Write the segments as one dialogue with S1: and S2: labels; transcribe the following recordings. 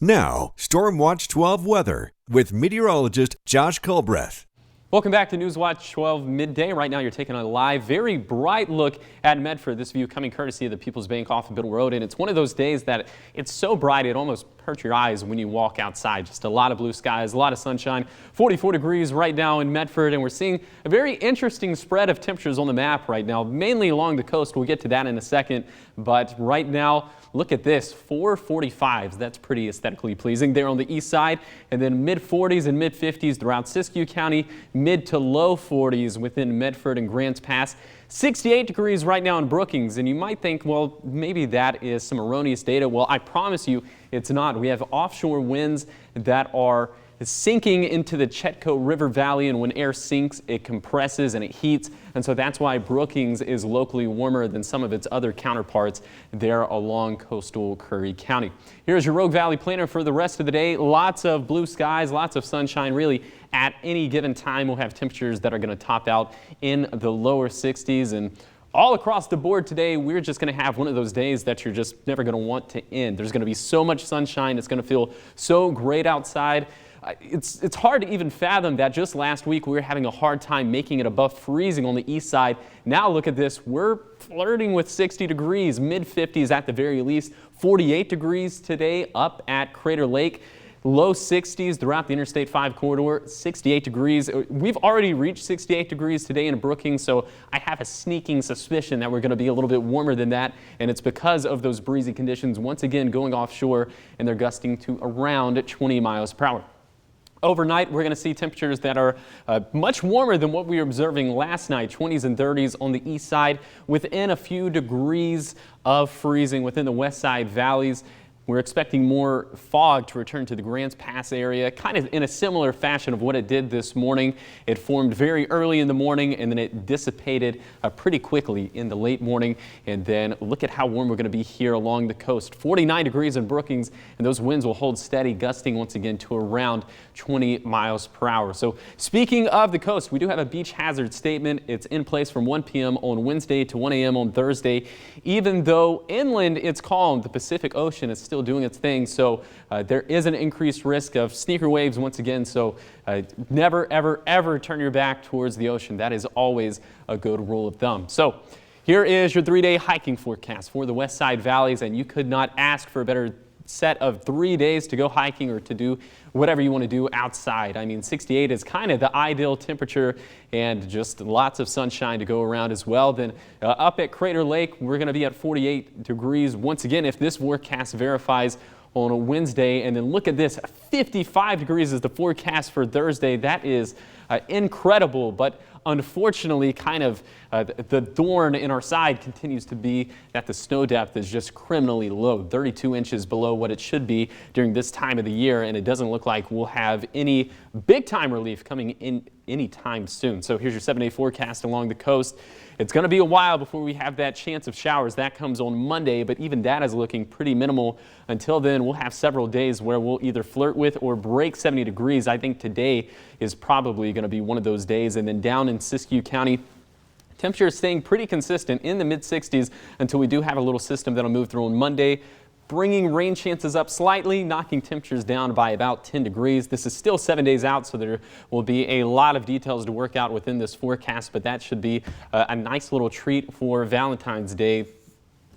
S1: Now, Storm Watch 12 weather with meteorologist Josh Culbreth.
S2: Welcome back to Newswatch 12 midday. Right now you're taking a live, very bright look at Medford. This view coming courtesy of the People's Bank off of Biddle Road. And it's one of those days that it's so bright it almost hurts your eyes when you walk outside. Just a lot of blue skies, a lot of sunshine. 44 degrees right now in Medford. And we're seeing a very interesting spread of temperatures on the map right now, mainly along the coast. We'll get to that in a second. But right now, look at this, 445s. That's pretty aesthetically pleasing there on the east side. And then mid 40s and mid 50s throughout Siskiyou County, mid to low 40s within Medford and Grants Pass. 68 degrees right now in Brookings. And you might think, well, maybe that is some erroneous data. Well, I promise you it's not. We have offshore winds that are sinking into the Chetco River Valley, and when air sinks, it compresses and it heats, and so that's why Brookings is locally warmer than some of its other counterparts there along coastal Curry County. Here's your Rogue Valley planner for the rest of the day. Lots of blue skies, lots of sunshine. Really, at any given time, we'll have temperatures that are going to top out in the lower 60s, and all across the board today, we're just going to have one of those days that you're just never going to want to end. There's going to be so much sunshine. It's going to feel so great outside. It's hard to even fathom that just last week we were having a hard time making it above freezing on the east side. Now look at this. We're flirting with 60 degrees, mid 50s at the very least. 48 degrees today up at Crater Lake. Low 60s throughout the Interstate 5 corridor, 68 degrees. We've already reached 68 degrees today in Brookings, so I have a sneaking suspicion that we're going to be a little bit warmer than that, and it's because of those breezy conditions once again going offshore, and they're gusting to around 20 miles per hour. Overnight, we're going to see temperatures that are much warmer than what we were observing last night, 20s and 30s on the east side, within a few degrees of freezing within the west side valleys. We're expecting more fog to return to the Grants Pass area, kind of in a similar fashion of what it did this morning. It formed very early in the morning, and then it dissipated pretty quickly in the late morning. And then look at how warm we're going to be here along the coast. 49 degrees in Brookings, and those winds will hold steady, gusting once again to around 20 miles per hour. So speaking of the coast, we do have a beach hazard statement. It's in place from 1 p.m. on Wednesday to 1 a.m. on Thursday. Even though inland it's calm, the Pacific Ocean is still doing its thing, so there is an increased risk of sneaker waves once again, so never ever turn your back towards the ocean. That is always a good rule of thumb. So here is your 3-day hiking forecast for the west side valleys, and you could not ask for a better set of 3 days to go hiking or to do whatever you want to do outside. I mean, 68 is kind of the ideal temperature, and just lots of sunshine to go around as well. Then up at Crater Lake, we're going to be at 48 degrees once again if this forecast verifies on a Wednesday. And then look at this, 55 degrees is the forecast for Thursday. That is incredible, but unfortunately, kind of the thorn in our side continues to be that the snow depth is just criminally low, 32 inches below what it should be during this time of the year, and it doesn't look like we'll have any big-time relief coming in anytime soon. So here's your 7-day forecast along the coast. It's going to be a while before we have that chance of showers. That comes on Monday, but even that is looking pretty minimal. Until then, we'll have several days where we'll either flirt with or break 70 degrees. I think today is probably going to be one of those days. And then down in Siskiyou County, temperature is staying pretty consistent in the mid-60s until we do have a little system that'll move through on Monday, bringing rain chances up slightly, knocking temperatures down by about 10 degrees. This is still 7 days out, so there will be a lot of details to work out within this forecast, but that should be a nice little treat for Valentine's Day.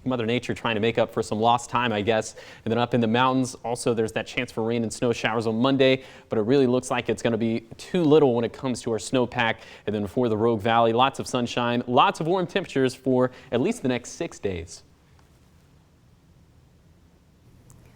S2: Mother Nature trying to make up for some lost time, I guess. And then up in the mountains, also there's that chance for rain and snow showers on Monday, but it really looks like it's going to be too little when it comes to our snowpack. And then for the Rogue Valley, lots of sunshine, lots of warm temperatures for at least the next 6 days.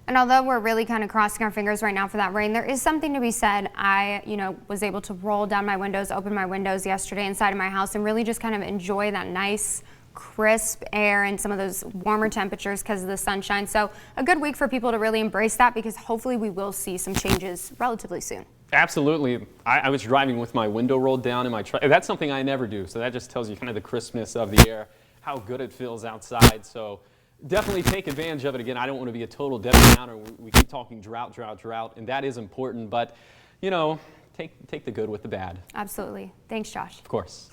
S3: And although we're really kind of crossing our fingers right now for that rain, there is something to be said. I, was able to roll down my windows, open my windows yesterday inside of my house and really just kind of enjoy that nice, crisp air and some of those warmer temperatures because of the sunshine. So a good week for people to really embrace that, because hopefully we will see some changes relatively soon.
S2: Absolutely. I was driving with my window rolled down in my truck. That's something I never do. So that just tells you kind of the crispness of the air, how good it feels outside. So definitely take advantage of it. Again, I don't want to be a total Debbie Downer. We keep talking drought, and that is important. But, take the good with the bad.
S3: Absolutely. Thanks, Josh.
S2: Of course.